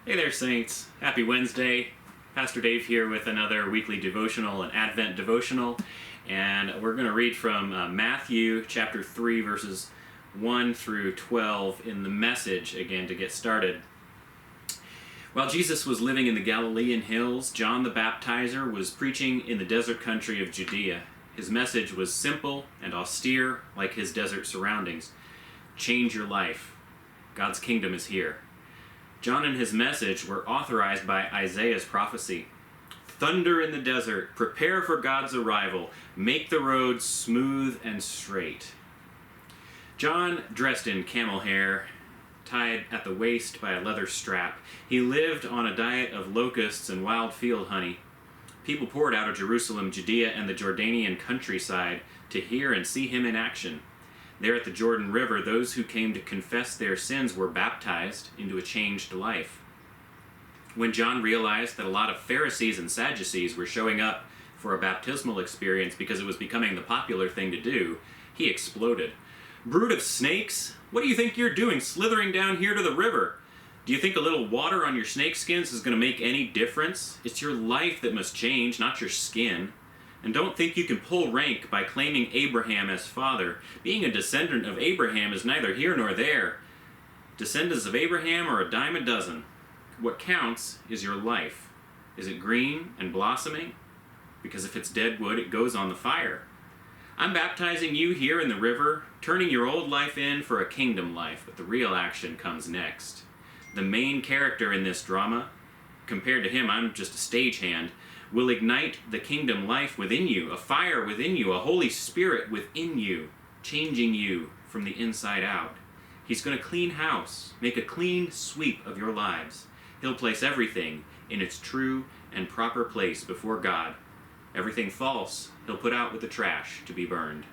Hey there, Saints. Happy Wednesday. Pastor Dave here with another weekly devotional, an Advent devotional. And we're going to read from Matthew chapter 3, verses 1 through 12 in the Message, again, to get started. While Jesus was living in the Galilean hills, John the Baptizer was preaching in the desert country of Judea. His message was simple and austere, like his desert surroundings. Change your life. God's kingdom is here. John and his message were authorized by Isaiah's prophecy. Thunder in the desert, prepare for God's arrival, make the road smooth and straight. John, dressed in camel hair, tied at the waist by a leather strap, he lived on a diet of locusts and wild field honey. People poured out of Jerusalem, Judea, and the Jordanian countryside to hear and see him in action. There at the Jordan River, those who came to confess their sins were baptized into a changed life. When John realized that a lot of Pharisees and Sadducees were showing up for a baptismal experience because it was becoming the popular thing to do, he exploded. "Brood of snakes, what do you think you're doing slithering down here to the river? Do you think a little water on your snake skins is going to make any difference? It's your life that must change, not your skin. And don't think you can pull rank by claiming Abraham as father. Being a descendant of Abraham is neither here nor there. Descendants of Abraham are a dime a dozen. What counts is your life. Is it green and blossoming? Because if it's dead wood, it goes on the fire. I'm baptizing you here in the river, turning your old life in for a kingdom life, but the real action comes next. The main character in this drama, compared to him, I'm just a stagehand, will ignite the kingdom life within you, a fire within you, a Holy Spirit within you, changing you from the inside out. He's going to clean house, make a clean sweep of your lives. He'll place everything in its true and proper place before God. Everything false, he'll put out with the trash to be burned.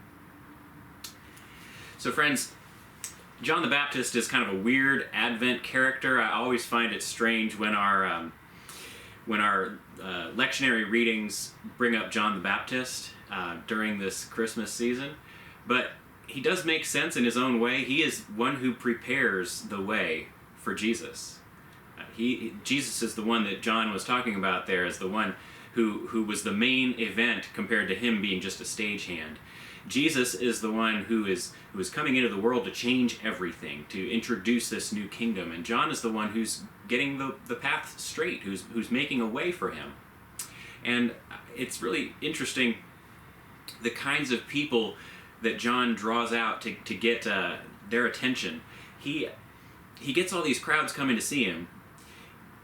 So friends, John the Baptist is kind of a weird Advent character. I always find it strange when our lectionary readings bring up John the Baptist during this Christmas season, but he does make sense in his own way. He is one who prepares the way for Jesus. Jesus is the one that John was talking about there as the one who was the main event compared to him being just a stagehand. Jesus is the one who is coming into the world to change everything, to introduce this new kingdom, and John is the one who's getting the path straight, who's making a way for him. And it's really interesting the kinds of people that John draws out to get their attention. He gets all these crowds coming to see him,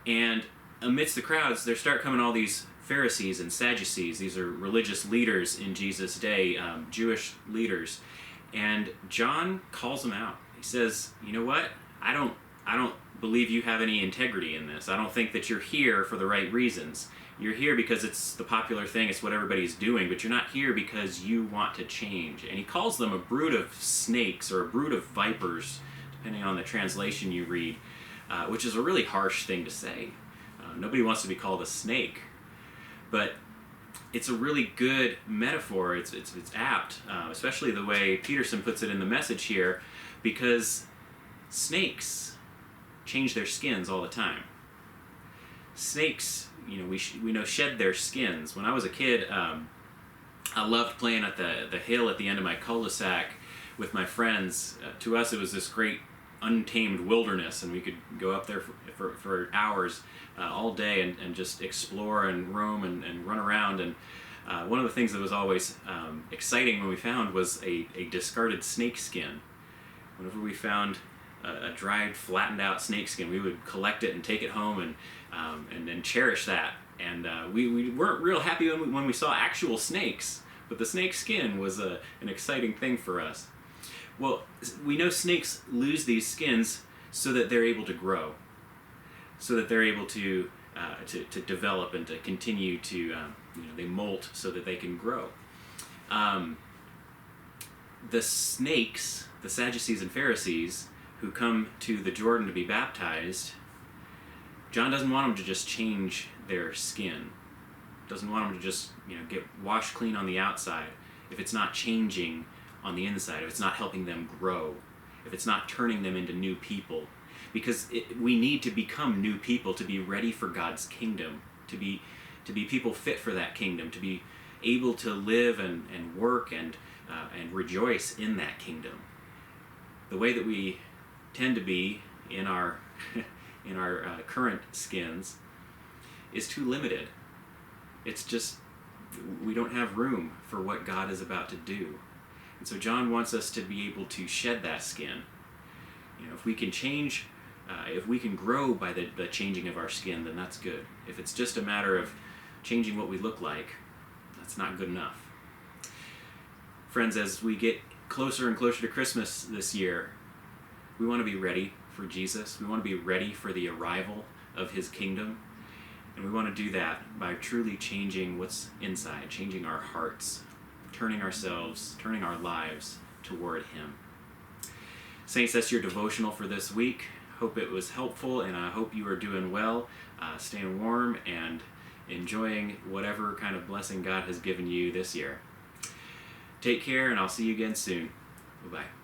and amidst the crowds there start coming all these Pharisees and Sadducees. These are religious leaders in Jesus' day, Jewish leaders, and John calls them out. He says, "You know what? I don't believe you have any integrity in this. I don't think that you're here for the right reasons. You're here because it's the popular thing, it's what everybody's doing, but you're not here because you want to change." And he calls them a brood of snakes or a brood of vipers, depending on the translation you read, which is a really harsh thing to say. Nobody wants to be called a snake, but it's a really good metaphor. It's apt, especially the way Peterson puts it in the Message here, because snakes change their skins all the time. Snakes, we know shed their skins. When I was a kid, I loved playing at the hill at the end of my cul-de-sac with my friends. To us, it was this great untamed wilderness, and we could go up there for hours all day and just explore and roam and run around. And one of the things that was always exciting when we found was a discarded snake skin. Whenever we found a dried, flattened out snake skin, we would collect it and take it home and cherish that. And we weren't real happy when we saw actual snakes, but the snake skin was an exciting thing for us. Well, we know snakes lose these skins so that they're able to grow, so that they're able to develop and to continue to, they molt so that they can grow. The snakes, the Sadducees and Pharisees, who come to the Jordan to be baptized, John doesn't want them to just change their skin. Doesn't want them to just get washed clean on the outside if it's not changing on the inside, if it's not helping them grow, if it's not turning them into new people. because we need to become new people to be ready for God's kingdom, to be people fit for that kingdom, to be able to live and work and rejoice in that kingdom. The way that we tend to be in our current skins is too limited. It's just, we don't have room for what God is about to do. And so John wants us to be able to shed that skin. If we can change, if we can grow by the changing of our skin, then that's good. If it's just a matter of changing what we look like, that's not good enough. Friends, as we get closer and closer to Christmas this year, we want to be ready for Jesus. We want to be ready for the arrival of his kingdom. And we want to do that by truly changing what's inside, changing our hearts, turning our lives toward him. Saints, that's your devotional for this week. Hope it was helpful, and I hope you are doing well, staying warm, and enjoying whatever kind of blessing God has given you this year. Take care, and I'll see you again soon. Bye-bye.